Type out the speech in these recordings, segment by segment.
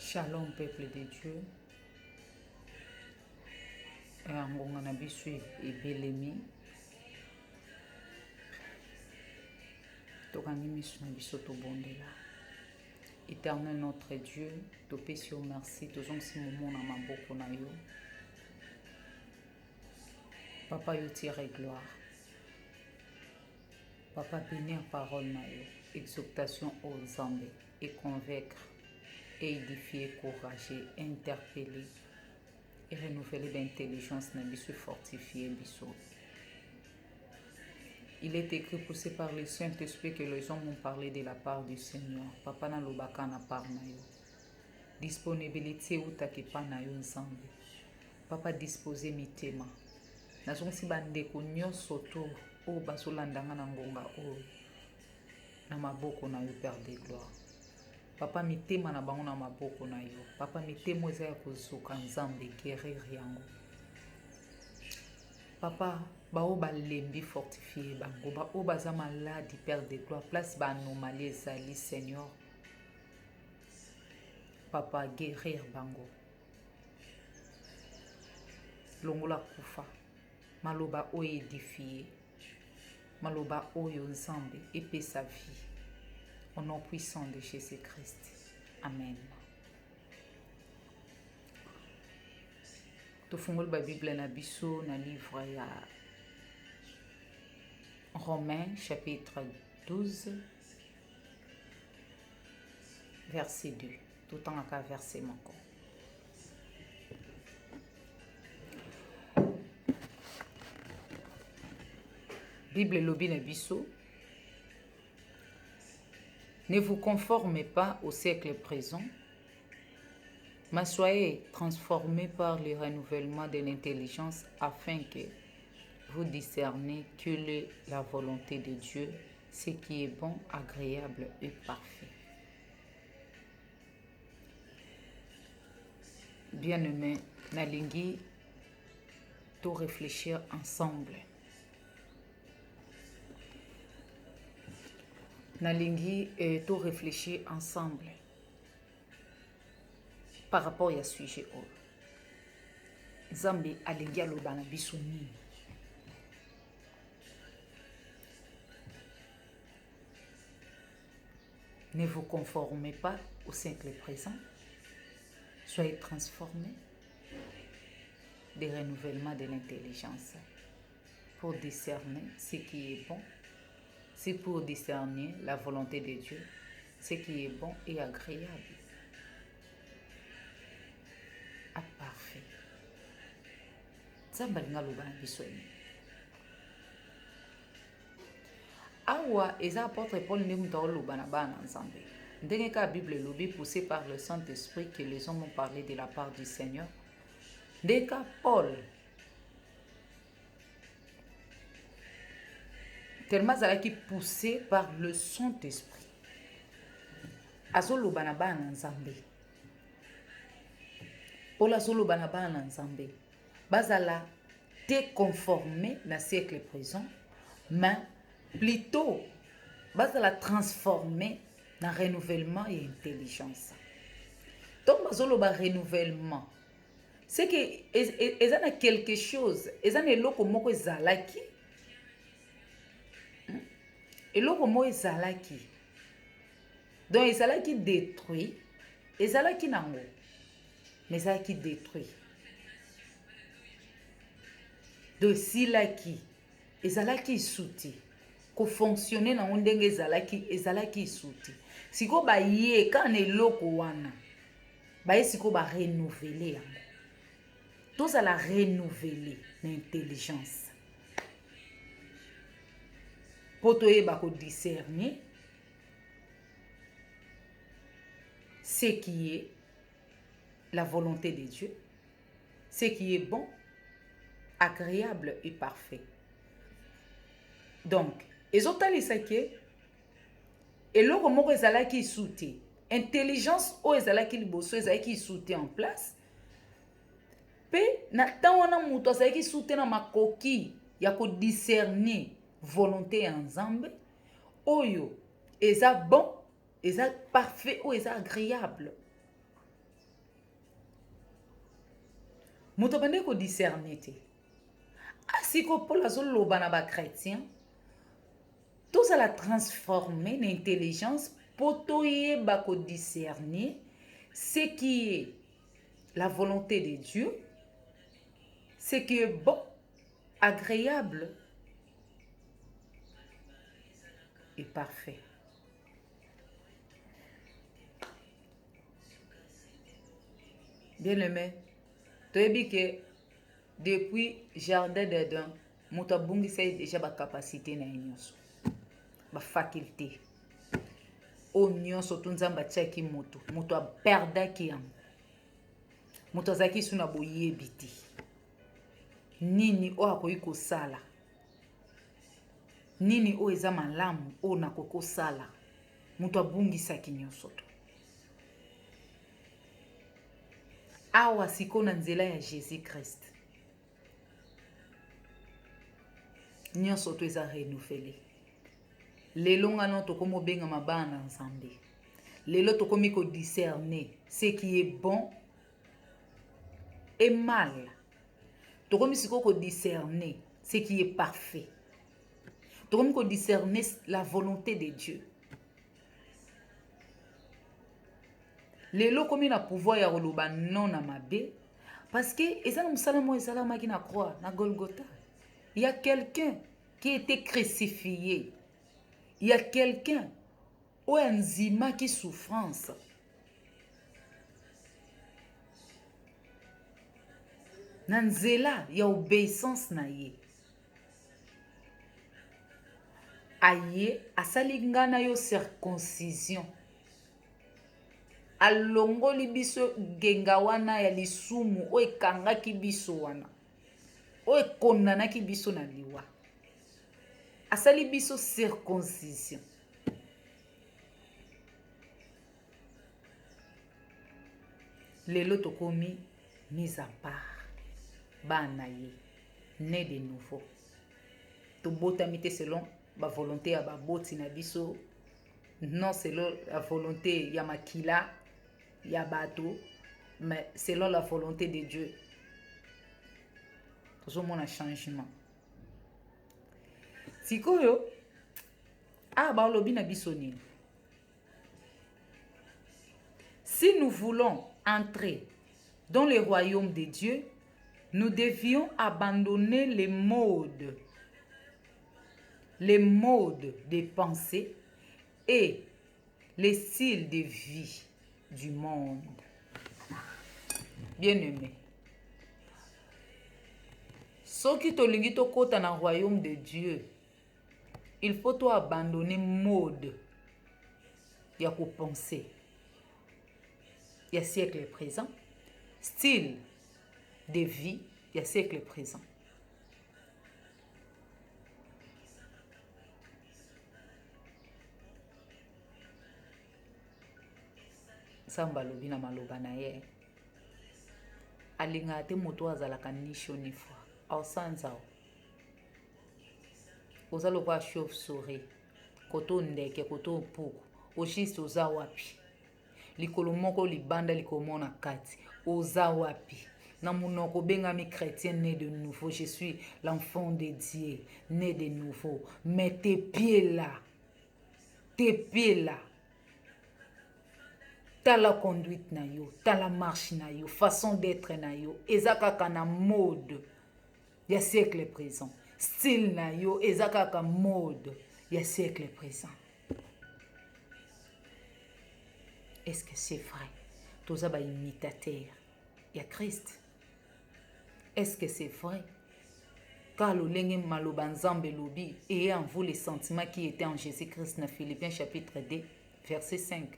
Shalom peuple de Dieu. Ngonga na biso ebelemi. Tokangi miso na biso tobondela. Éternel notre Dieu, topesi yo merci, tozongisi momo na maboko na yo. Papa yo tire gloire. Papa bénir parole na yo. Exhortation aux âmes et convaincre. Et édifier, encourager, interpeller et renouveler l'intelligence na biso, fortifier biso. Il est écrit poussé par le Saint-Esprit que les hommes ont parlé de la part du Seigneur. Papa na lobaka na part na yo. Disponibilité utaki pa na yo nzambe. Papa disposer mitema. Nazongisi bandeko nyonso to o bazolandanga na ngonga o na maboko na yo Père de gloire. Papa mitema na bango na maboko na yo. Papa mitema eza ya kozuka nzambe guérir yango. Papa bao balembi fortifier bango. Bao baza malade Père de gloire. Place ba anomalie ezali Seigneur. Papa guérir bango. Longola kufa. Maloba oyo édifier. Maloba oyo nzambe épée sa vie. Au nom puissant de Jésus-Christ. Amen. Tofungol ba Bible na biso na livre ya Romains chapitre 12 verset 2. Tout en aka verset moko. Bible lobi na biso. Ne vous conformez pas au siècle présent, mais soyez transformés par le renouvellement de l'intelligence afin que vous discerniez quelle est la volonté de Dieu, ce qui est bon, agréable et parfait. Bien-aimés, nalingi tout réfléchir ensemble. Nalingi tout réfléchir ensemble par rapport à ce sujet. Zambi alingi aloba na biso nini. Ne vous conformez pas au siècle présent. Soyez transformés des renouvellements de l'intelligence pour discerner ce qui est bon. C'est pour discerner la volonté de Dieu, ce qui est bon et agréable. À parfait. Zambalinga loba na biso. Awa eza apôtre Paul ndenge muta loba na bana nzambe. Ndenge ka Bible lobi poussé par le Saint-Esprit que les hommes ont parlé de la part du Seigneur. Ndenge ka Paul tellement zalaki poussé par le Saint-Esprit. Azolo banabana nzambe. Paul azolo banabana nzambe. Bazala te conformé na siècle présent, mais plutôt bazala transformé na renouvellement et intelligence. Donc bazolo ba renouvellement. C'est que ezana na quelque chose, ezana eloko moko ezalaki. Et l'autre mot ezalaki. Donc ezalaki détruit, ezalaki nango. Mais ezalaki détruit. Donc silaki, ezalaki souti. Ko fonctionner na ndenge ezalaki souti. Siko ba ye kan eloko wana. Ba siko ba renouveler yango. Tout ça la renouveler l'intelligence. Pour te discerner ce qui est la volonté de Dieu, ce qui est bon, agréable et parfait. Donc, les autres lisaki et l'autre mot ezalaki souté, intelligence o ezalaki liboso ezalaki souté en place. Pe na tawana muto ezalaki souté na makoki ya ko discerner volonté en nzambe oyo eza bon, eza parfait ou eza agréable. moto bande ko discerner te asiko Paul azoloba na ba chrétien tous à la transformer l'intelligence pour toyeba ko discerner ce qui est la volonté de Dieu, ce qui est bon, agréable et parfait. Bien aimé, tu as dit que depuis Jardin d'Eden, moto abungisa déjà ba capacité na nyonso, ba faculté. O nyonso tunzamba tiaki moto aperdaki yango. Moto azaki suna boyebi te. Nini o akoki kosala? Nini o eza malamu o nakoki kosala? Moto abungisaki nyonso to. Awa siko na nzela ya Jésus Christ. Nyonso to eza renouvelé. Lelo ngano tokomo benga mabana nzambe. Lelo tokomi ko discerner ce qui est bon et mal. Tokomi siko ko discerner ce qui est parfait. Tokomi ko discerner la volonté de Dieu. Lelo komi na pouvoir ya koloba non na mabe parce que ezana musala mo ezala maki na croix na Golgotha. Il y a quelqu'un qui a été crucifié. Il y a quelqu'un ou un zima qui souffrance. Nanzela, il y a obéissance na ye. Aye, asalingana yo circoncision. Alongoli biso genga wana ya lisumu o ekangaki biso wana. O ekondanaki biso na liwa. Asali biso circoncision. Lelo tokomi mise à part. Banaye, né de nouveau. Tobotami te selon la volonté ya baboti na biso, non selon la volonté ya makila ya bato, mais selon la volonté de Dieu. Tozomona changement. Sikoyo baolobi na biso nini? Si nous voulons entrer dans le royaume de Dieu, nous devions abandonner les modes de pensée et les styles de vie du monde. Bien-aimé, soki tolingi tokota na royaume de Dieu, il faut to abandonner mode ya ko penser ya siècle présent, style de vie ya siècle présent. Samba lobi na maloba na ye alinga te moto azalaka nisho ni fois ausanzao ozalo kwa chauve-souris koto ndeke koto puku oshiste oza wapi likolo moko libanda likomona kati oza wapi na monoko bengami chrétien né de nouveau. Je suis l'enfant de Dieu né de nouveau, mais tes pieds là t'as la conduite na yo, t'as la marche na yo, façon d'être na yo ezakaka na mode ya siècle présent, style na yo ezakaka mode ya siècle présent. Est-ce que c'est vrai? Toza ba imitateur ya Christ. Est-ce que c'est vrai? Car le lenge maloba nzambe lobi, ayez en vous les sentiments qui étaient en Jésus-Christ na Philippiens chapitre 2 verset 5.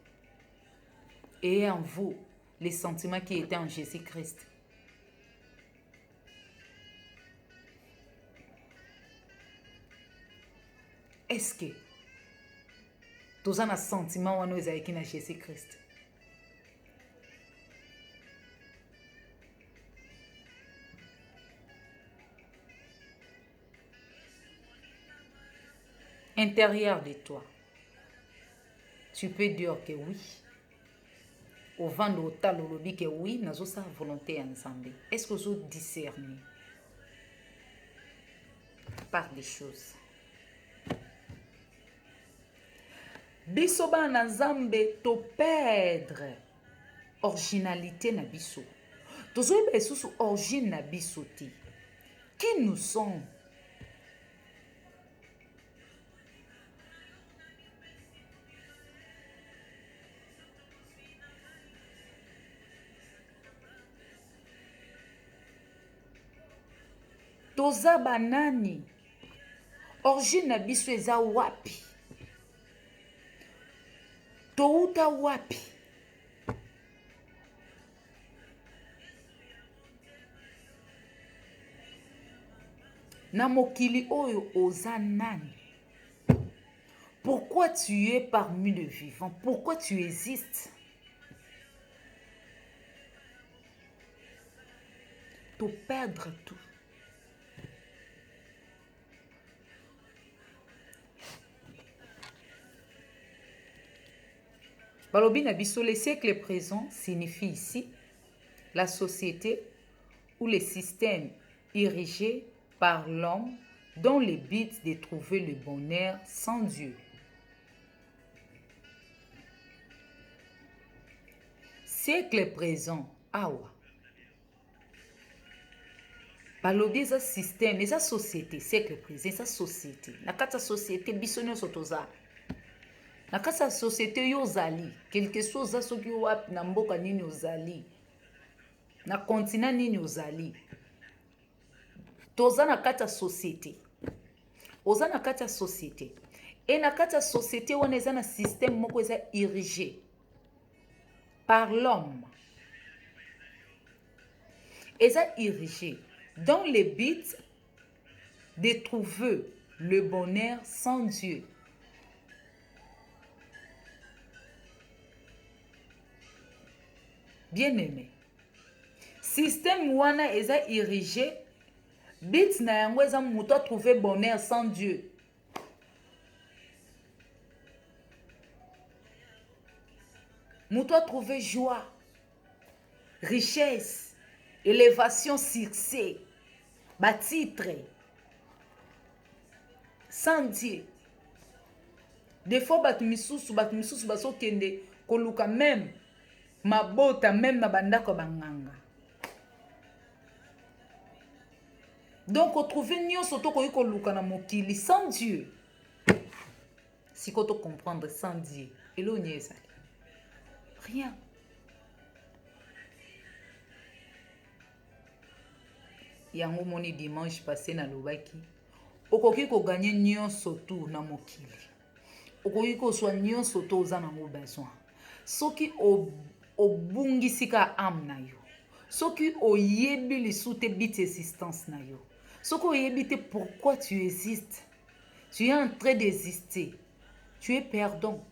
Ayez en vous les sentiments qui étaient en Jésus-Christ. Est-ce que tous un sentiment wana ezalaki na Jésus-Christ? Intérieur de toi, tu peux dire que oui au vent de otalo lobi que oui, nazo sa volonté ensemble. Est-ce que vous discernez par des choses? Biso bana nzambe to perdre originalité na biso. Tozoyeba esusu origine na biso te. Qui nous sommes? Toza banani? Origine na biso eza wapi? Touta wapi? Na mokili oyo oza nani? Pourquoi tu es parmi les vivants? Pourquoi tu existes? To perdre tout. Balobi na biso, le siècle présent signifie ici la société ou les systèmes érigés par l'homme dans le but de trouver le bonheur sans Dieu. Siècle présent, awa. Balobi eza système, eza société, siècle présent, eza société. Na kata société, biso nyonso toza. Na kata société yo ozali, quelque chose oza soki wapi na mboka nini ozali. Na continent nini ozali. Toza na kata société. Oza na kata société. Et na kata société wana eza na système moko eza érigé par l'homme. Eza érigé dans le but de trouver le bonheur sans Dieu. Bien-aimé, système wana eza érigé, but na yango eza muto a trouver bonheur sans Dieu. Muto a trouver joie, richesse, élévation, succès, batitre, sans Dieu. Des fois, batu misusu baso kende koluka même mabota même na bandako banganga. Donc, on trouve nyonso to koyi koluka na mokili sans Dieu. Si ko to comprendre sans Dieu, elo nyeza. Rien. Yango moni dimanche passé na lobaki. Okoki ko gagner nyonso tout na mokili. Okoki ko swa nyonso to za na besoin. Soki obungisika âme na yo. Soki oyebi lisu te bit existence na yo. Soki oyebi te pourquoi tu existes. Tu es en train d'exister. Tu es perdant.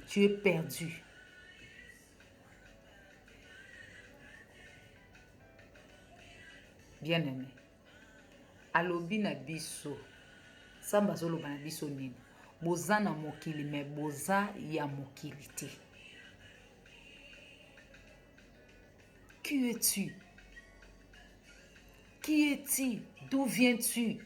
Tu es perdu. Bien-aimé. Alobi na biso. Samba zoloba na biso nini. Boza na mokili me boza ya mokili te. Qui es-tu? Qui es-tu? D'où viens-tu?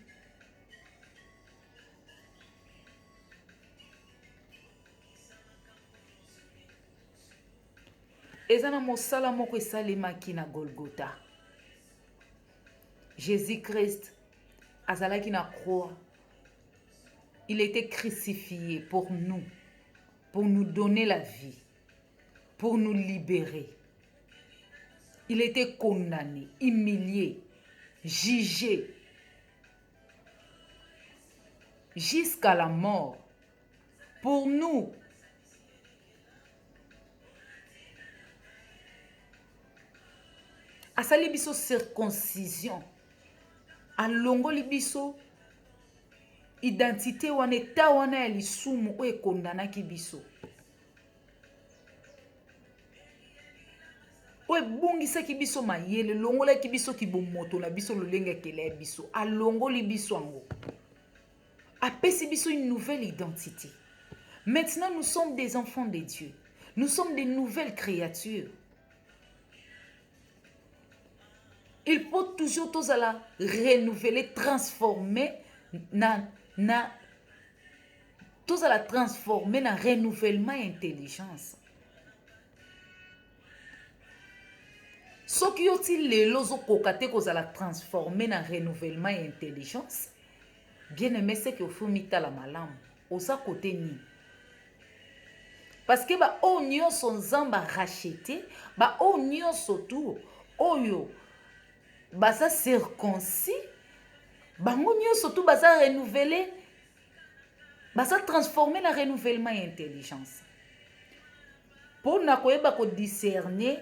Ezana mosala moko esalemaki na Golgotha. Jésus-Christ azalaki na croix. Il était crucifié pour nous donner la vie, pour nous libérer. Il était condamné, humilié, jugé, jusqu'à la mort, pour nous. Asali biso circoncision, alongoli biso identité wana eta wana ya lisumu oyo ekondanaki biso. Oyo ebungisaki biso mayele, longolaki biso kibomoto na biso lolenge akele ya biso, alongoli biso yango. Apesi biso une nouvelle identité. Maintenant nous sommes des enfants de Dieu. Nous sommes des nouvelles créatures. Il faut toujours tous à la renouveler, transformer, tous à la transformer dans renouvellement intelligence. Ce qui est aussi les lozo kokate qu'on a la transformer dans renouvellement intelligence. Bien aimé, c'est que faut mettre la malam. Au sa côté ni. Parce que ba onyo son zamba racheté, ba onyo surtout oyo. Baza circoncis, bango surtout baza renouveler, baza transformer la renouvellement et intelligence. Pour nakoyeba ko discerner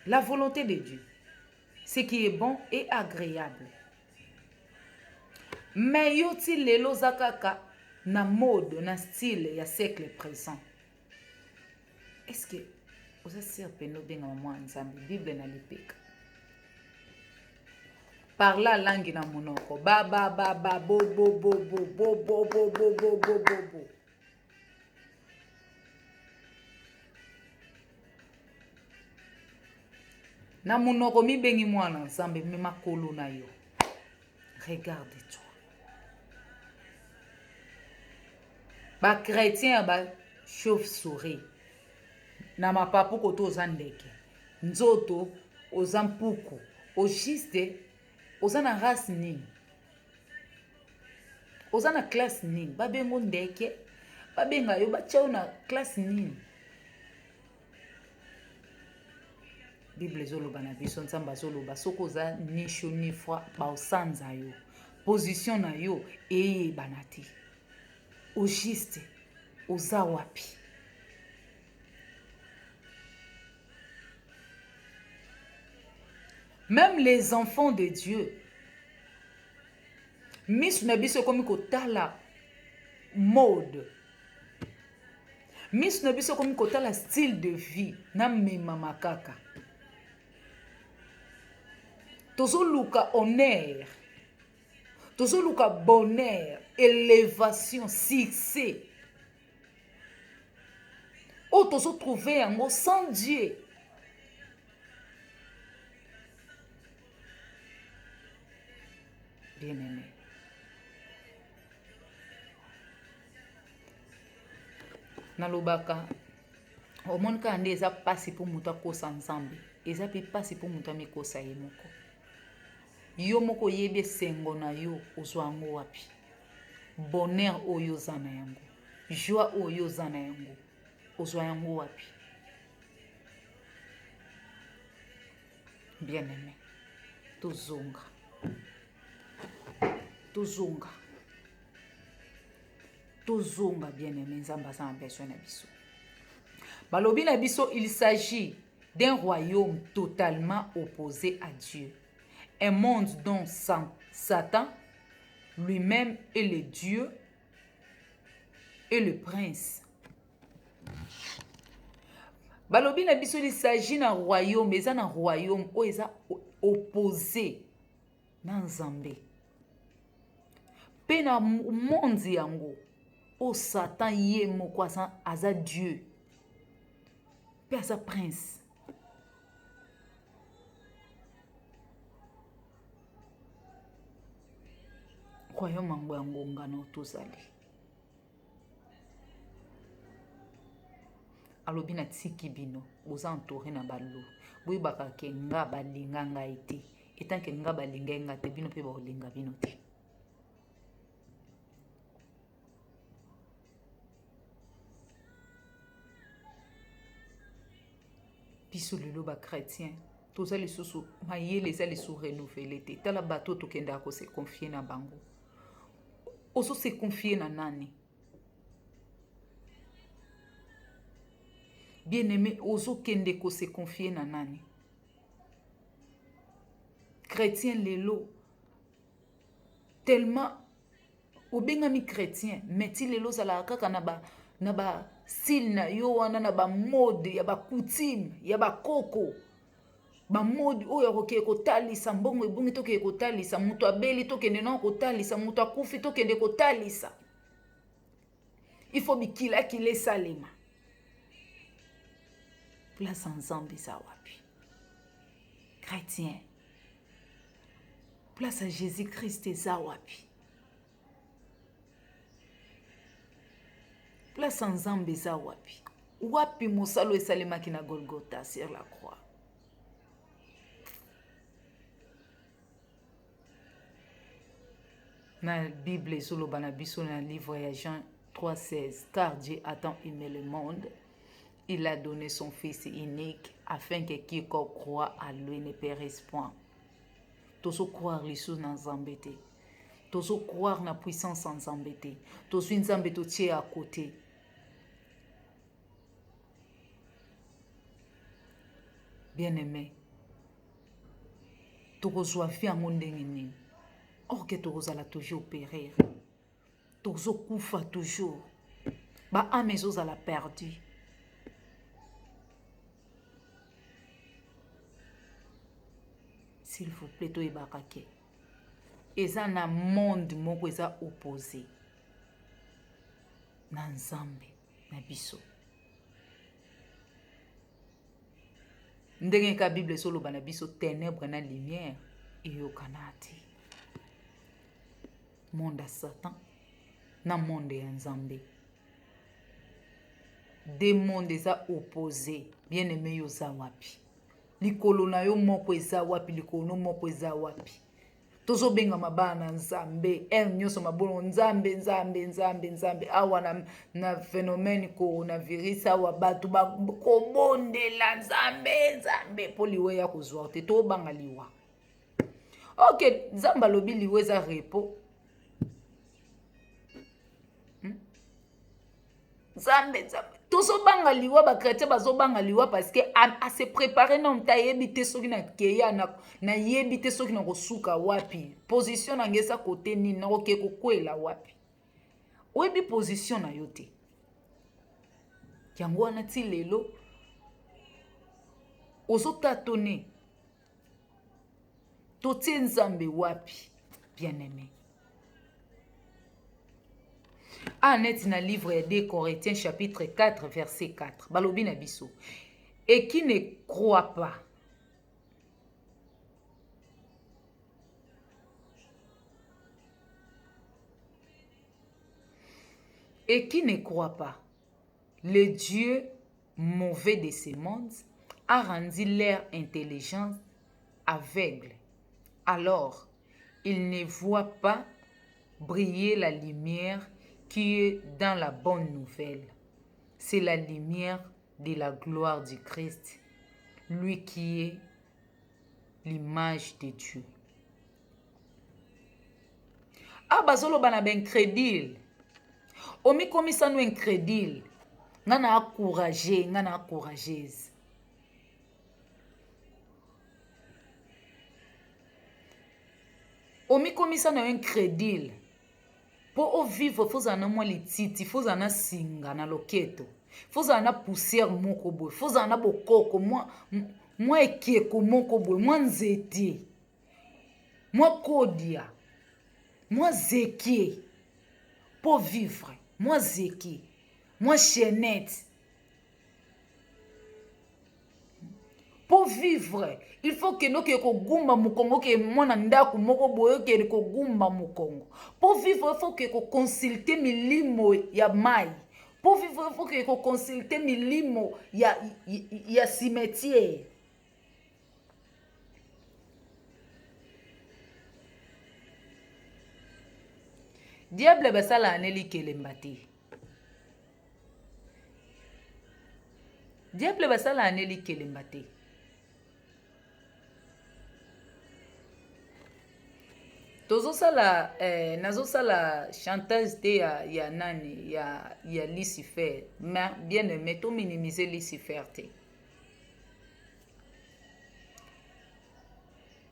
la volonté de Dieu, ce qui est bon et agréable. Mais yoti lelo zakaka na mode, na style ya siècle présent. Est-ce que vous avez serpent benga moi ensemble Bible na lipeka? Par la langue na monoko ba bo bo bo bo bo bo bo bo bo bo bo. Na monoko mi bengi mwana nzambe me makolo na yo. Regarde-toi. Ba chrétien ba chauve-souris. Na mapapu koto ozandeke. Nzoto ozampuku. Au juste oza na race nini? Oza na classe nini? Babengo ndeke, babenga yo batia na classe nini? Bible zoloba na biso nzamba zoloba soko oza nisho ni foi ba osanza yo. Position na yo eyebana te. Au juste oza wapi? Même les enfants de Dieu, mis nabiso komi kotala mode, mis nabiso komi kotala style de vie, na mema makaka. Tozo luka honneur, tozo luka bonheur, élévation, succès. Oh, tozo trouver un mot sans Dieu. Bien-aimé. Nalobaka omonka ande eza pasi pour muta kosa nzambe eza pe pasi pour muta mikosa ye moko yo moko yebe sengo na yo ozwa yango wapi bonheur oyo zana yango joie oyo zana yango ozwa yango wapi bien-aimé tozonga bien-aimé nzamba aza na besoin na biso balobi na biso il s'agit d'un royaume totalement opposé à Dieu, un monde dont Satan lui-même est le Dieu et le prince. Balobi na biso il s'agit d'un royaume, mais un royaume où est opposé na Nzambe. Pe na monde yango o Satan ye moko aza Dieu. Pe aza prince. Royaume yango yango ngano tozali. Alobi na tiki bino boza entouré na balo. Boyebaka ke nga balinga ngai te. Etant ke nga balinga nga te bino pe balinga bino te. Biso lelo ba chrétien toza lisusu mayele eza lisu renouvelé te tala bato tokenda ko se confier na bango oso se confier na nani bien-aimé oso kende ko se confier na nani chrétien lelo tellement obengami chrétien mais ti lelo zala kaka na ba style na yo wana na ba mode ya ba coutume ya ba koko ba mode oyo roke kotalisa mbongo ebungi toke kotalisa mutu abeli tokende na kotalisa mutu akufi tokende kotalisa il faut bikila kile salema place ensemble eza wapi? Chrétien, place à Jésus-Christ eza wapi? Place ensemble eza wapi? Wapi mosalo esalemaki na Golgotha sur la croix? Na Bible ezoloba na biso na livre ya Jean 3,16, car Dieu a tant aimé le monde, il a donné son Fils unique, afin que quiconque croit à lui ne périsse point. Tozo croire lisu na Nzambe te. Tozo croire na puissance en Nzambe te. Tozo Nzambe totie à côté. Bien-aimé, tokozwa vie yango ndenge nini? Or que tokozala toujours périr. Tozo kufa toujours. Ba ame ezozala perdu. S'il vous plaît, toyebaka ke eza na monde moko eza opposé na Nzambe na biso. Ndenge ka Bible ezoloba na biso ténèbre na lumière eyokana te. Monde ya Satan na monde ya Nzambe. Des mondes eza opposé. Bien-aimé yo za wapi? Likolo na yo moko eza wapi? Likolo no moko eza wapi? Tozo benga mabana Nzambe. Nyonso mabono Nzambe, Nzambe, Nzambe, Nzambe. Awa na phénomène coronavirus awa batu ba kobondela Nzambe, Nzambe. Po liwe ya kozwa te. To banga liwa. Ok, Nzamba lobi liwe za repo. Nzambe, Nzambe. Tozo banga liwa ba chrétien bazo banga liwa parce que a se préparer na mta yebite soki na keya na yebite soki na kosuka wapi. Position na ngesa côté ni na oke kokwela wapi. Oyebi position na yote. Yango wana ti lelo ozo tatone. Totie Nzambe wapi, bien-aimé. Net na livre de 2 Corinthiens chapitre 4 verset 4. Balobi na biso. Et qui ne croit pas. Et qui ne croit pas. Le Dieu mauvais de ce monde a rendu leur intelligence aveugle. Alors, il ne voit pas briller la lumière qui est dans la bonne nouvelle. C'est la lumière de la gloire du Christ, lui qui est l'image de Dieu. Ah, bazolo bana ben crédile. Omi komisa nou incrédile. Ngana encouragé, ngana encourageuse. Omi komisa nou incrédile. Pour vivre, il faut en avoir les titres, il faut en avoir singa na loketo. Il faut en avoir poussière moko boy, il faut en avoir bokoko, moi ekeko moko boy, moi nzete. Moi kodia. Moi zeki. Pour vivre, moi zeki. Moi chaînette. Pour vivre, il faut que nous ko gumba mukongo ke mona ndaku moko boyo ke ko gumba mukongo. Pour vivre, il faut que ko consulter milimo ya mai. Pour vivre, il faut que ko consulter milimo ya cimetière. Diable basala aneli kelembati. Diable basala aneli kelembati. Nazosala chantage te ya nani ya Lucifer. Mais bien aimé, to minimiser Lucifer te.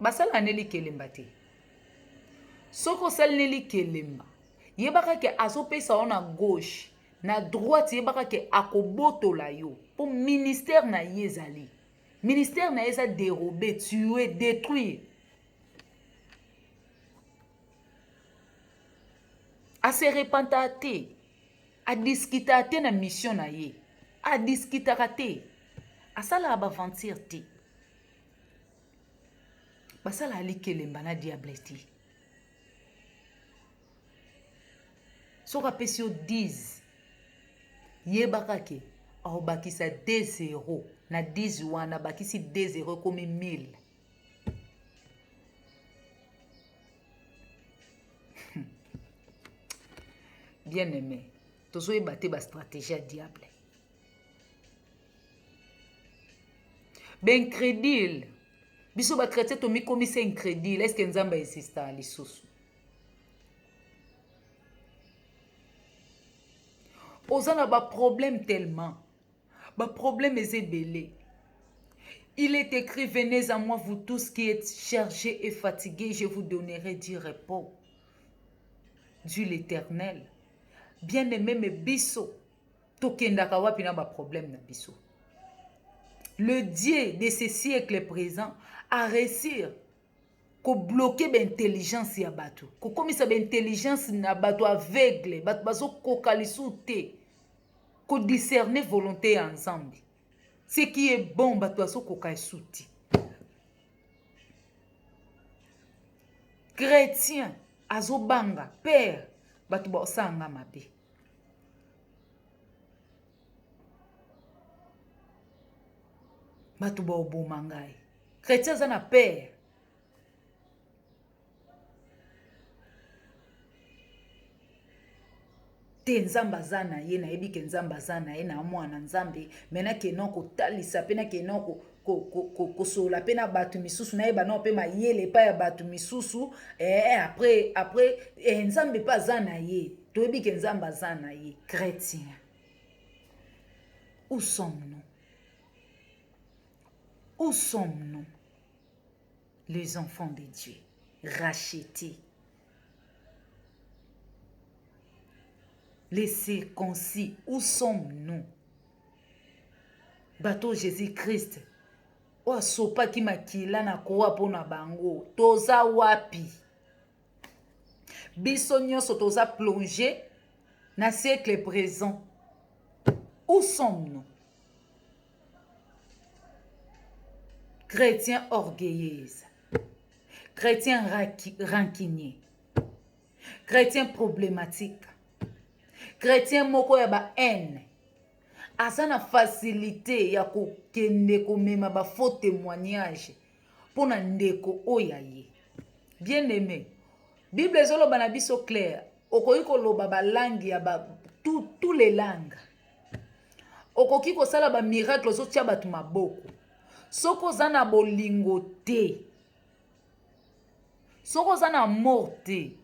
Basala aneli kelemba te. Soko sal neli kelemba. Yebaka ke azopesa ona gauche, na droite yebaka ke akobotola yo. Pour ministère na yezali. Ministère na yeza dérober, tuer, détruire. A se repentate, a discutate na mission na ye, a discutaka te, asala aventure te basala alikelemba na diable te soki apesi yo 10 yebaka ke aobakisa 2-0 na 10 wana bakisi 2-0 ekomi 1000 bien aimé tozoyeba te bastratégie ya diable baincrédule biso bakretien tomikomisa incrédule eske nzambe exista lisusu oza na baproblème tellement baproblème eza ebele. Il est écrit, venez à moi vous tous qui êtes chargés et fatigués, je vous donnerai du repos. Dieu l'Éternel. Bien-aimé me biso tokendaka wapi na baproblème na biso. Le Dieu de ce siècle présent a réussi ko bloquer l'intelligence ya bato. Ko komisa l'intelligence na bato aveugle, bato bazo koka lisu te. Ko discerner volonté ensemble. Ce qui est bon, bato bazo koka lisu te. Chrétien azo banga père bato ba sanga mabe. Bato ba obomangai. Chrétien za na père. Te nzamba za na ye na yebi ke nzamba za na ye na mwana nzambe mena ke non ko talisa pena ke non ko sola pena batu misusu na yeba non pe mayele pa ya batu misusu après nzambe pa za na ye to yebi ke nzamba za na ye. Chrétien, où sommes-nous? Où sommes-nous? Les enfants de Dieu rachetés, les circoncis, où sommes-nous? Bateau Jésus-Christ oa sopa ki makila na koa pona bango toza wapi? Biso nyonso toza plongé na siècle présent. Où sommes-nous? Chrétiens orgueilleux, chrétiens rancuniers, chrétiens problématiques, chrétien moko ya ba haine asa na facilité ya kokende komema ba faux témoignage pona ndeko oya ye. Bien aimé, Bible ezoloba na biso clair, okoki koloba ba langue ya ba tous les langues, okoki kosala ba miracle ozotia batu maboko. Soko za na bolingo te, soko za na mort te,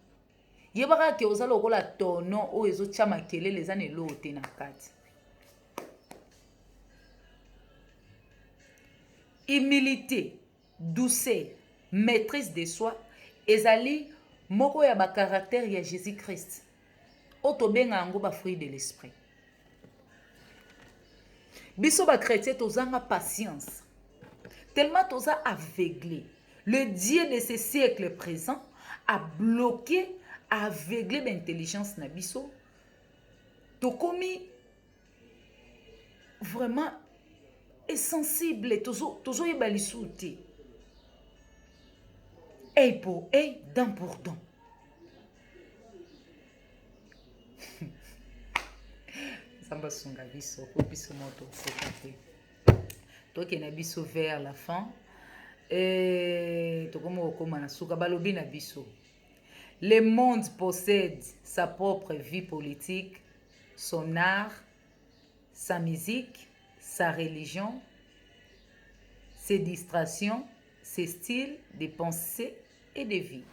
yebaka ke ozala lokola tono oyo ezotia makelele eza na eloko te na kati. Humilité, douceur, maîtrise de soi ezali moko ya ba caractère ya Jésus-Christ oyo tobenga yango ba fruit de l'esprit. Biso ba chrétien tozanga patience tellement toza aveuglé. Le Dieu de ce siècle présent a bloqué, a aveuglé l'intelligence na biso. Tokomi vraiment insensible, tozo yeba lisu te. Œil pour œil, dent pour dent. Samba sunga biso, ko biso moto fokate. Toke na biso vers la fin. Tokomo okoma na suka balobi na biso. Le monde possède sa propre vie politique, son art, sa musique, sa religion, ses distractions, ses styles de pensée et de vie.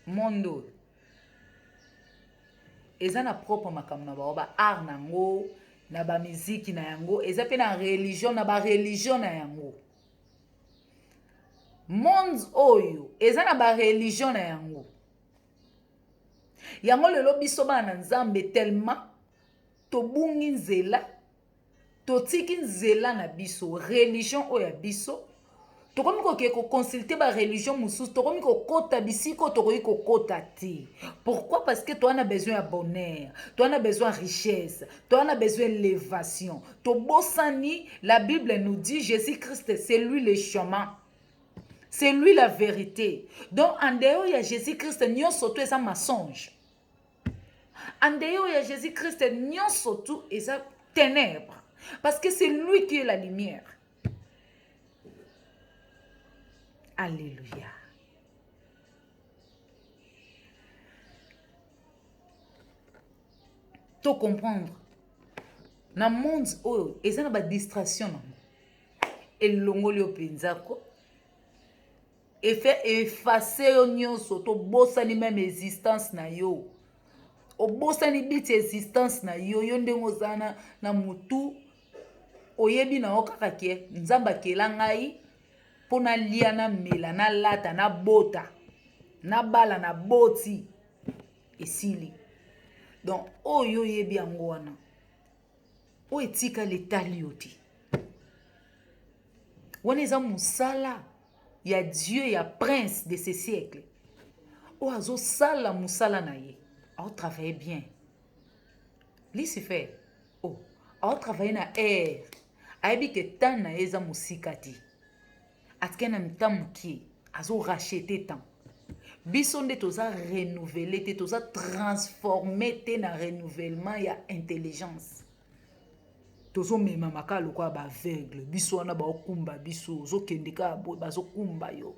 Mondo. Eza na propre makambo na ba art nango, na ba musique na yango, eza pe na religion na ba religion na yango. Monde oyo eza na ba religion na yango. Yango lelo biso bana nzambe tellement tobungi nzela, totiki nzela na biso religion oyo ya biso, tokomi ko consulter ba religion mususu tokomi ko kota bisiko tokomi ko kota ti. Pourquoi? Parce que toi on a besoin de bonheur, toi on a besoin de richesse, toi on a besoin d'élévation. To bosani, la Bible nous dit Jésus-Christ c'est lui le chemin. C'est lui la vérité. Donc en dehors il y a Jésus-Christ nyon soto eza mensonge. En dehors il y a Jésus-Christ nyon soto eza ténèbres. Parce que c'est lui qui est la lumière. Alléluia. Tu comprendre. Dans le monde, il y a une distraction. Et l'ongolio penzako. Et fait effacer l'union sur to bossani même existence na yo. O bossani bit existence na yo. Yonde ngozana na mutu. Oyebi na okaka ke. Nzamba ke langai. Pona lia na mela na lata na bota na bala na boti esili. Donc oyo yebi yango wana o etika letali oti wana eza musala ya Dieu ya prince de ce siècle o azo sala musala na ye a travailler bien li se fait a travailler na air ayebi ke tan na eza musikati atkena mtamuki azo racheter temps biso nde toza renouveler te toza transformer te na renouvellement ya intelligence tozo mema makalo kwa ba aveugle biso wana ba okumba biso zo kendeka bazo kumba yo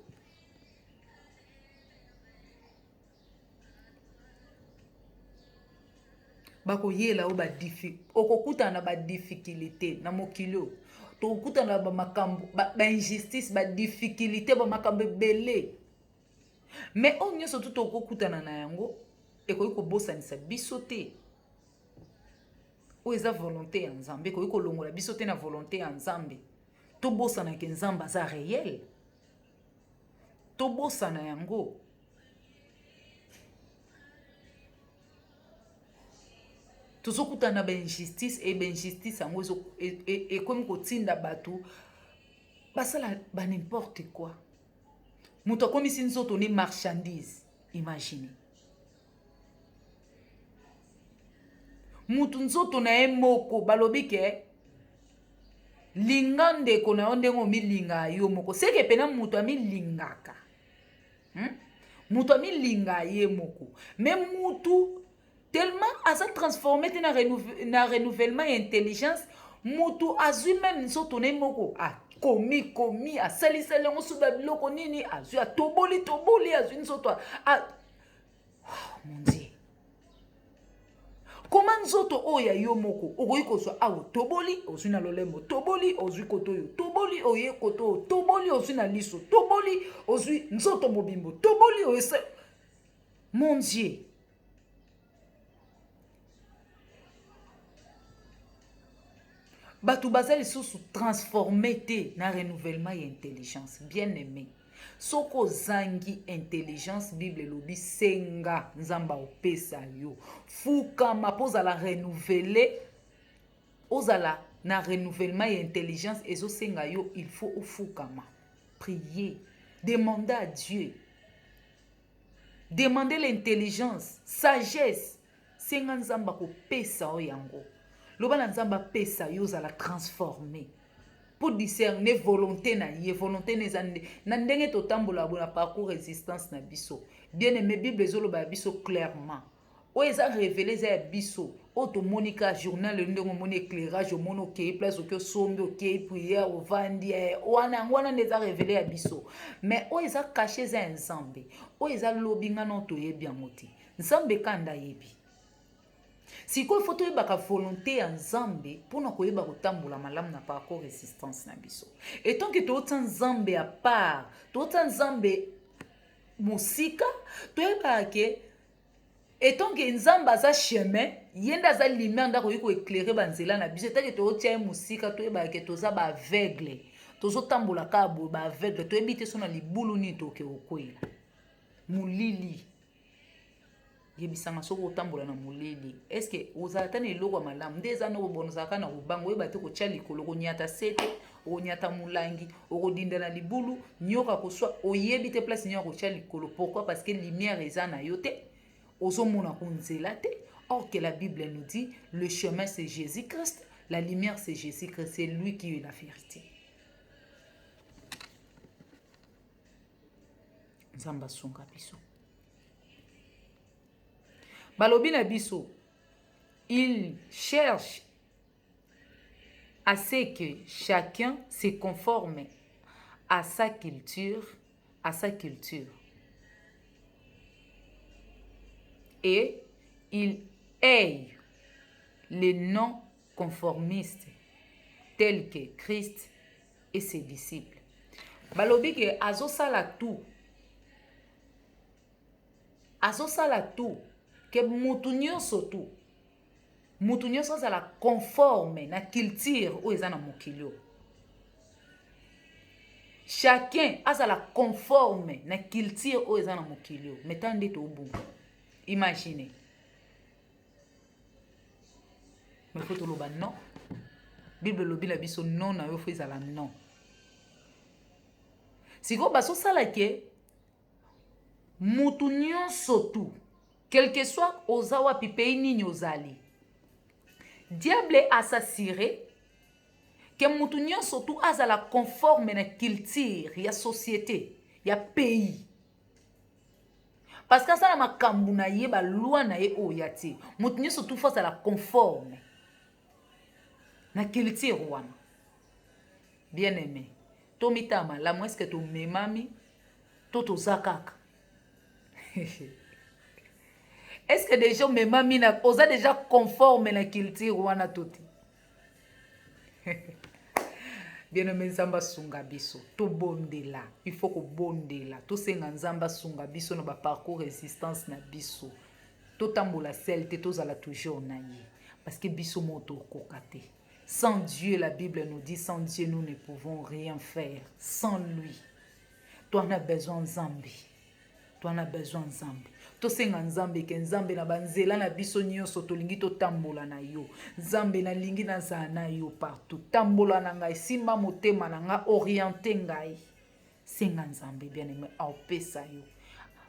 bako yela o ba okokuta na ba difficulté na mokilo tokuta na ba makambo ba injustice ba difficulté ba makambo belé mais on nyo surtout tokuta na yango ekoyi ko bosanisa biso te o eza volonté ya Nzambe ekoyi ko longola biso te na volonté ya Nzambe to bosana ke Nzamba za réel to bosana yango tozokuta na ba injustice et ba injustice yango et comme ko tinda batu basala ba n'importe quoi muto komi sinzoto ni marchandise imagine mutu nzoto na emoko balobi ke lingande ko na ondengo mi linga yo moko seke pena mutu ami lingaka mutu ami linga ye moko même mutu tellement asa transformé na renouvellement et intelligence mutu azui même nzoto na emoko komi asalisali yango suba biloko nini azui toboli azui nzoto mon Dieu comment nzoto oya yo moko okoyi kozwa awo toboli ozui na lolembo toboli ozui kotoyo toboli oye koto toboli ozui na liso toboli ozui nzoto mobimbo toboli oyese mon Dieu Batu bazali sous transformé te na renouvellement et intelligence bien aimé soko zangi intelligence Bible lobi senga nzamba opesa yo fukama poza la renouveler ozala na renouvellement et intelligence ezo senga yo il faut ofukama prier demander à Dieu demander l'intelligence sagesse senga nzamba ko pesa o yango Loba nzamba pesa yo za la transformer pour discerner volonté na ye volonté nezande na ndenge to tambola bona parcours résistance na biso bien aimé Bible ezoloba biso clairement o eza révéler za biso o to monika journal le ndenge moni éclairage mono ke place o ke sombe o ke prière o vandi wana neza révéler ya biso mais o eza caché za Nzambe o eza lobinga no to yebi amoti Nzambe kanda yebi si ko faut toyeba volonté ya Nzambe pona koyeba kotambola malamu na parcours résistance na biso et tant que to Nzambe à part to Nzambe musika toyeba ke et tant que Nzamba za chemin yenda za lumière ndako yiko éclairer banzela na biso tant que to tia musika toyeba ke to za ba aveugle tozo tambola ka ba aveugle toyebi te sona libulu ni to ke okwela mulili yebisanga soko otambola na mulili est-ce que ozala tane eloko malamu nde eza noko bonozaka na kobango oyeba te kotia likolo konyata sete okonyata mulangi, okodinda na libulu, nyoka koswa, oyebi te place nyoka kotia likolo. Pourquoi? Parce que lumière eza na yo te, ozomona konzela te. Or que la Bible nous dit, le chemin c'est Jésus-Christ, la lumière c'est Jésus-Christ, c'est lui qui est la vérité. Nzamba sunga biso. Balobi na biso, il cherche à ce que chacun se conforme à sa culture, et il aille les non-conformistes tels que Christ et ses disciples. Balobi ke azosala tout ke mutu nyonso azala conforme na culture oyo eza na mokili. Chacun azala conforme na culture oyo eza na mokili. Mettons nde tobunga. Imaginez. Mais faut toloba non. Bible lobi la biso non na yo fo ezala non. Siko basosala ke mutu nyonso tu, quel que soit ozawa pipei nini ozali, diable assassiré que mutu nyonso tu azala conforme na culture ya société ya pays. Parce que ça na makambu na ye ba loi na ye oyati, mutu nyonso tu azala conforme na culture wana. Bien aimé, to mitama la est-ce que to memami to zakaka. Est-ce que déjà memami na oza déjà conforme na culture wana toti? Bien aimé, nzamba sunga biso to bondela, il faut ko bondela to senga nzamba sunga biso na ba parcours résistance na biso to tambola selte to zala toujours na ye, parce que biso moto kokate. Sans Dieu, la Bible nous dit, sans Dieu nous ne pouvons rien faire. Sans lui, toi on a besoin de Zambi. Toi on a besoin de Zambi. To senga nzambe ke nzambe na banzela na biso nyonso tolingi to tambola na yo. Nzambe na lingi na za na yo partout. Tambola na ngai simba motema na nga orienter ngai. Senga nzambe bien aimé au pesa yo.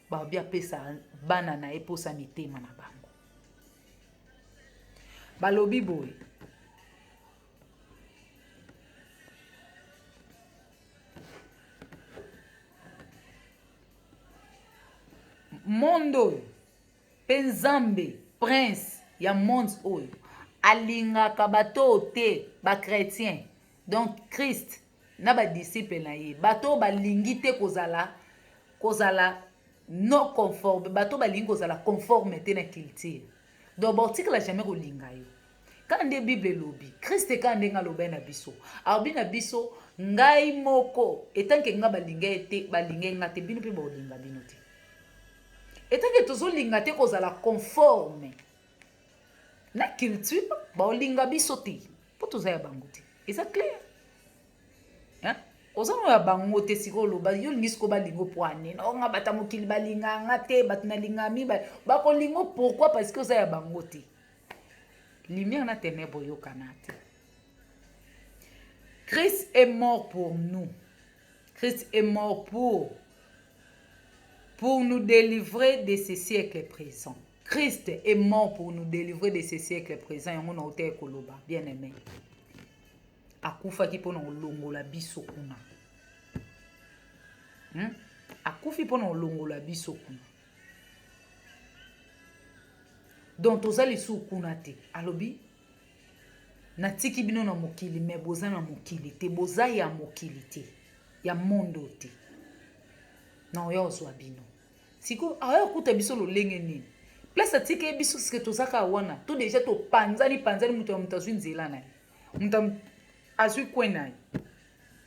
Ba bia pesa bana na eposa mitema na bango. Balobi boy. Mondo Penzambe prince ya monde oyo alingaka bato te ba chrétien, donc Christ na ba disciple na ye bato balingi te kozala non conforme, bato balingi kozala conforme te na culture. Donc botika la jamais kolinga yo. Quand de Bible lobi Christ quand ndenga loba na biso abi na biso ngai moko etanke nga balinga te balinga nga te bino pe bolinga bino te. Et tant que tozo linga te kozala conforme na culture ba olinga biso te po toza ya bango te. Est-ce clair? Hein? Ozano ya bango te sikolo ba yo lingi siko ba lingo poane na nga bata mokili ba linga nga te batuna linga mi ba ko lingo. Pourquoi? Parce que oza ya bango te. Lumière na ténèbres yo kanate. Christ est mort pour nous. Christ est mort pour nous délivrer de ce siècle présent. Christ est mort pour nous délivrer de ce siècle présent. Yango na ote koloba, bien aimé. Akufa ki pona olongola biso kuna. Akufi pona olongola biso kuna. Donc tozali su kuna te. Alobi na tiki bino na mokili me boza na mokili te, boza ya mokili te, ya mondo te. Na oya ozwa bino. Siko aya kuta biso lo lenge nini. Place atike biso sike tozaka wana. To deja to panzani mutu mutazwi nzela na. Muta azwi kwena.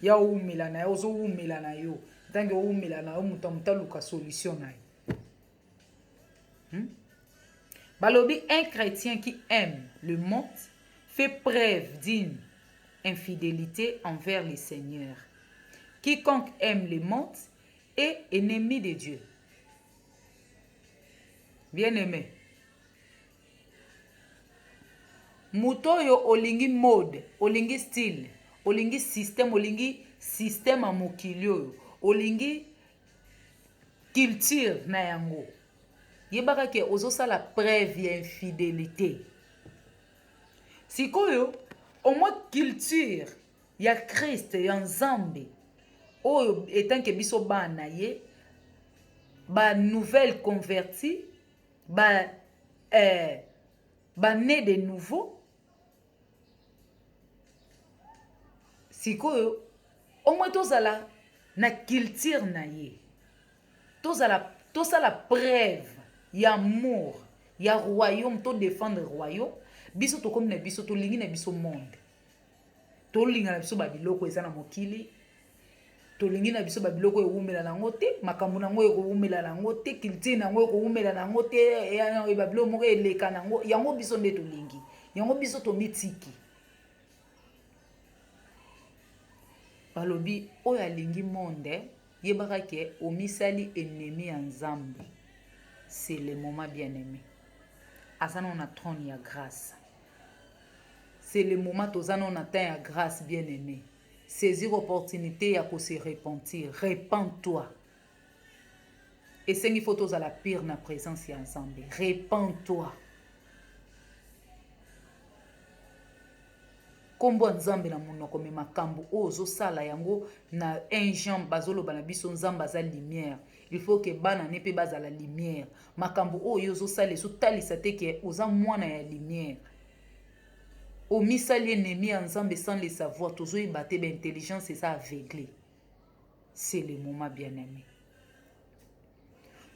Ya umila na, ozo umila na yo. Tange umila na muta luka solution na. Balobi, un chrétien qui aime le monde fait preuve d'une infidélité envers le Seigneur. Quiconque aime le monde est ennemi de Dieu. Bien-aimé. Muto yo olingi mode, olingi style, olingi système ya mokili oyo, olingi culture na yango, yebaka ke ozosala preuve ya infidélité. Sikoyo omwa culture ya Christ ya Nzambe oyo etanke biso bana ye, ba nouvelle converti, ba né de nouveau. Sikoyo omwe tozala na culture na ye, tosala preuve ya amour ya royaume, to défendre royaume. Biso tokomi na biso tolingi na biso monde, tolinga na biso babiloko eza na mokili, tolingi na biso babiloko ewumela nango te, makambo nango ekowumela nango te, culture nango ekowumela nango te, babiloko moko eleka nango, yango biso nde tolingi, yango biso tomitiki. Balobi oyo alingi monde yebaka ke omisali ennemi ya Nzambe. C'est le moment bien-aimé. Azana on a trône ya grâce. C'est le moment tozana on atteint ya grâce bien-aimé. Saisir opportunité ya ko se repentir. Repends-toi. Et c'est qu'il faut toza la pire na présence ya Nzambe. Repends-toi. Kombo Nzambe na monoko me makambo ozo sala yango na un Jean bazoloba na biso Nzambe aza lumière. Il faut que bana nepe baza la lumière. Makambo oyo ozo sala so talisa te ke oza mwana ya lumière. O misali ennemi ya Nzambe sans le savoir, tozo ibate ba intelligence eza aveuglé. C'est le moment bien-aimé.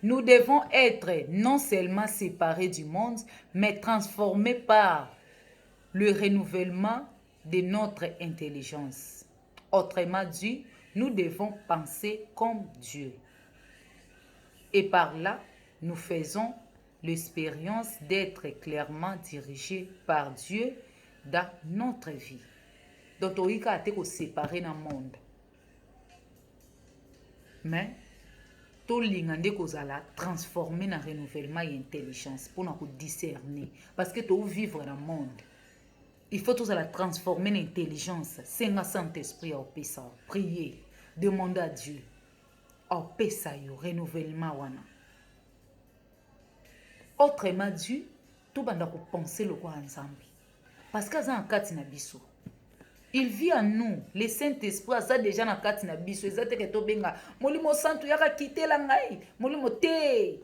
Nous devons être non seulement séparés du monde, mais transformés par le renouvellement de notre intelligence. Autrement dit, nous devons penser comme Dieu. Et par là, nous faisons l'expérience d'être clairement dirigés par Dieu dans notre vie. Donc, on a été séparés dans le monde. Mais, tout le monde est transformé dans le renouvellement et l'intelligence pour nous discerner. Parce que tu vivre dans le monde. Il faut tous la transformer en intelligence. C'est un Saint-Esprit au pesa. Prier. Demander à Dieu. Au pesa yo. Renouvellement wana. Autrement dit, tout banda ko penser le quoi ensemble. Parce que ça en kati na biso. Il vit en nous. Le Saint-Esprit ça déjà na kati na biso. Ezate ke to benga. Molimo santu yaka kitela ngai. Molimo te.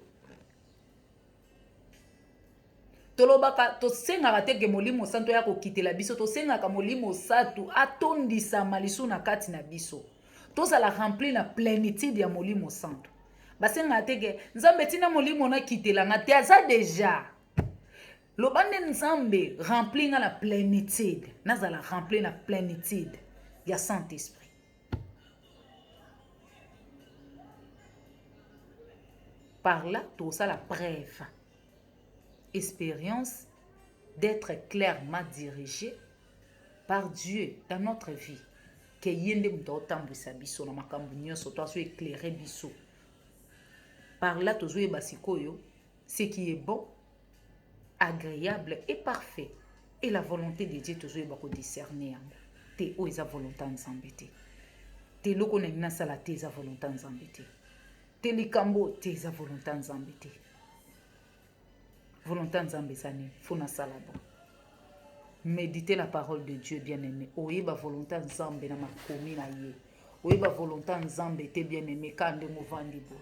Tolobaka tosengaka te ke molimo santo ya kokitela biso, tosengaka molimo santu atondisa malisu na kati na biso. Tozala rempli na plénitude ya molimo santo. Basengaka te ke Nzambe tina molimo na kitela nga te aza deja. Lobande Nzambe rempli nga la plénitude, nazala rempli na plénitude ya Saint-Esprit. Par là, tout ça la preuve. Expérience d'être clairement dirigé par Dieu dans notre vie. Que yende mutautambu sabiso na makambu nyonso to aso éclairer biso. Par là tozo basikoyo ce qui est bon, agréable et parfait. Et la volonté de Dieu tozo bako discerner yango. Te o eza volonté Nzambe te. Te loko na ngina sala te eza volonté Nzambe te. Te likambo te eza volonté Nzambe te. Volonté Nzambe sani, fona salabo. Méditez la parole de Dieu bien-aimé. Oyeba volonté Nzambe na makomi na ye. Oyeba volonté Nzambe te bien-aimé kande movandi bo.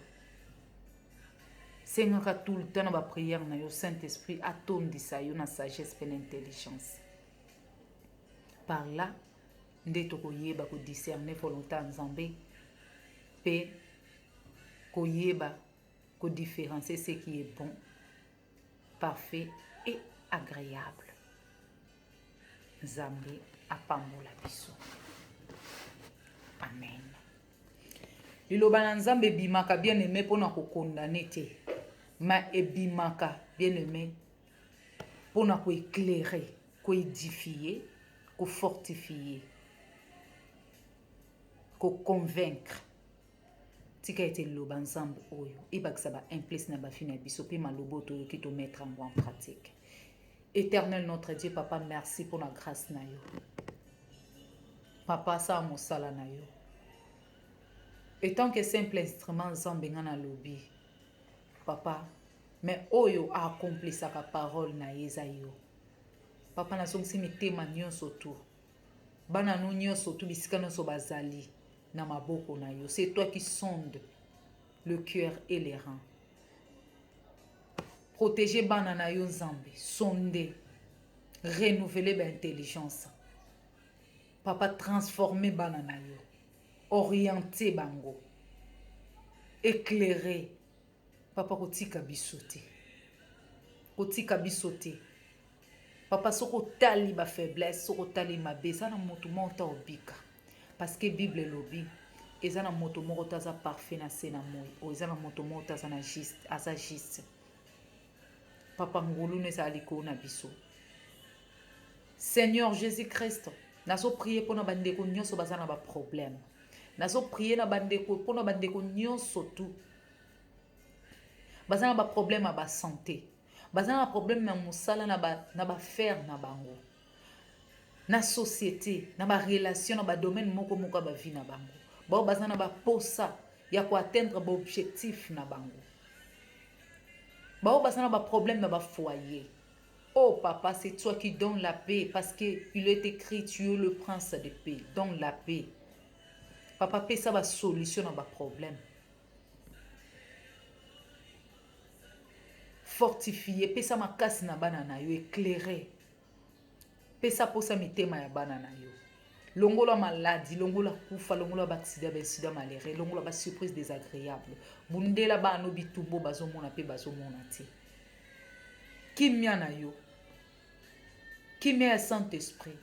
Sengaka tout le temps na ba prière na yo Saint-Esprit atondisa yo na sagesse et intelligence. Par là, nde to koyeba ko discerner volonté Nzambe pe koyeba ko différencier ce qui est bon, parfait et agréable. Nzambe apambola biso. Amen. Liloba na Nzambe bimaka bien aimé pona ko condamner te. Ma ebimaka bien aimé pona ko éclairer, ko édifier, ko fortifier, ko convaincre. Tika ete liloba Nzambe oyo ebakisa ba implice na ba fina biso pe malobo to yoki to mettre en pratique. Éternel notre Dieu, Papa, merci pour la grâce na yo. papa sa mosala na yo etant que simple instrument nzambe nga na lobi papa mais oyo akomplisaka parole na ye eza yo papa nazongisi mitema nyonso tu bana no nyonso tu bisika nyonso bazali na maboko na yo. C'est toi qui sonde le cœur et les reins. Protéger bana na yo nzambe, sonder, renouveler l'intelligence. Papa transformer bana na yo, orienter bango, éclairer. Papa kotika bisote. Kotika bisote. Papa soko tali ba faiblesse, soko tali ma besa na moto monta obika. Parce que Bible lobi, eza na moto moko taza parfait na se na moi, o eza na moto moko taza na juste, aza juste. Papa ngulu ne sa aliko na biso. Seigneur Jésus-Christ, nazo prier pour na bandeko nyonso baza na ba problème. Nazo prier na bandeko pour na bandeko nyonso tout. Baza na ba problème a ba santé. Baza na problème na musala na ba faire na bango. Na société, na ba relation, na ba domaine moko moko ba vie na bango. Ba baza na ba posa ya ko atteindre ba objectif na bango. Ba baza na ba problème na ba foyer. Oh papa, c'est toi qui donnes la paix parce que il est écrit tu es le prince de paix, donne la paix. Papa paix ça va solution na ba problème. Fortifier, paix ça makasi na bana na yo éclairer. Pesa posa mitema ya bana na yo. Longola maladie, longola kufa, longola accident, accident malheureux, longola ba surprise désagréable. Bundela ba no bitumbo bazo mona pe bazo mona ti. Kimia na yo. Kimia Saint-Esprit.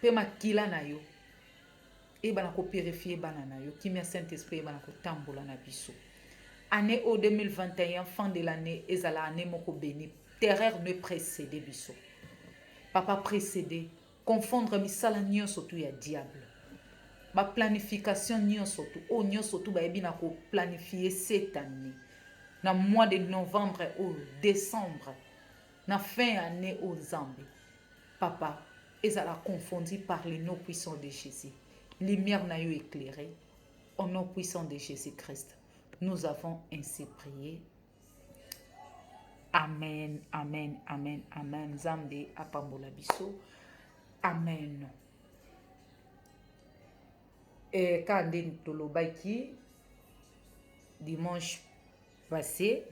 Pe makila na yo. E bana ko purifier bana na yo. Kimia Saint-Esprit e bana ko tambola na biso. Année au 2021, fin de l'année, ezala année moko béni. Terreur ne précédé biso. Papa précédé, confondre misala nyonso tu ya diable. Ba planification nyonso tu, o nyonso tu ba ebi na ko planifier cette année. Na mois de novembre ou décembre, na fin année au Zambie. Papa, ezala confondu par le nom puissant de Jésus. Lumière na yo éclairée au nom puissant de Jésus-Christ. Nous avons ainsi prié. Amen, amen, amen, amen. Zambe apambola biso. Amen. Et quand tolobaki dimanche passé,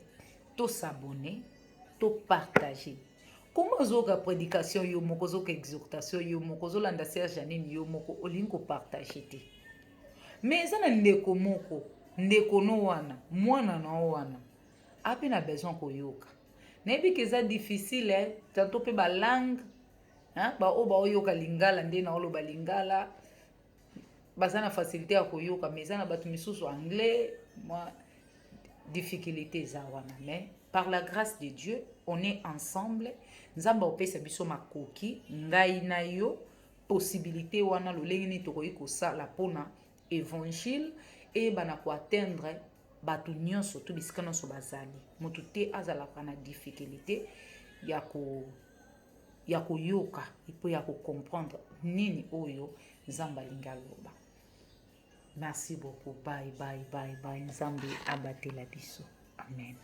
to s'abonner, to partager. Comment zoka prédication yo moko zoka exhortation yo moko zolanda Serge Janine yo moko olinko partager te. Mais ça na ndeko moko, ndeko no wana, mwana na wana. Ape na besoin ko yoka. Nebi que c'est difficile, tantôt pe ba langue, hein, ba oyoka lingala nde na oloba lingala, baza na facilité à koyoka, mais ça na batu misusu anglais, moi difficulté za wana, mais par la grâce de Dieu, on est ensemble, nzamba opesa biso makoki, ngai na yo, possibilité wana lolenge ni tokoyi kosala pona évangile et bana ko atteindre batu nyonso to bisika nyonso bazali motu te azalaka na difficulté ya koyoka ipo ya comprendre nini oyo nzambe alingi aloba. Merci beaucoup. Bye bye bye bye. Nzambe abatela biso. Amen.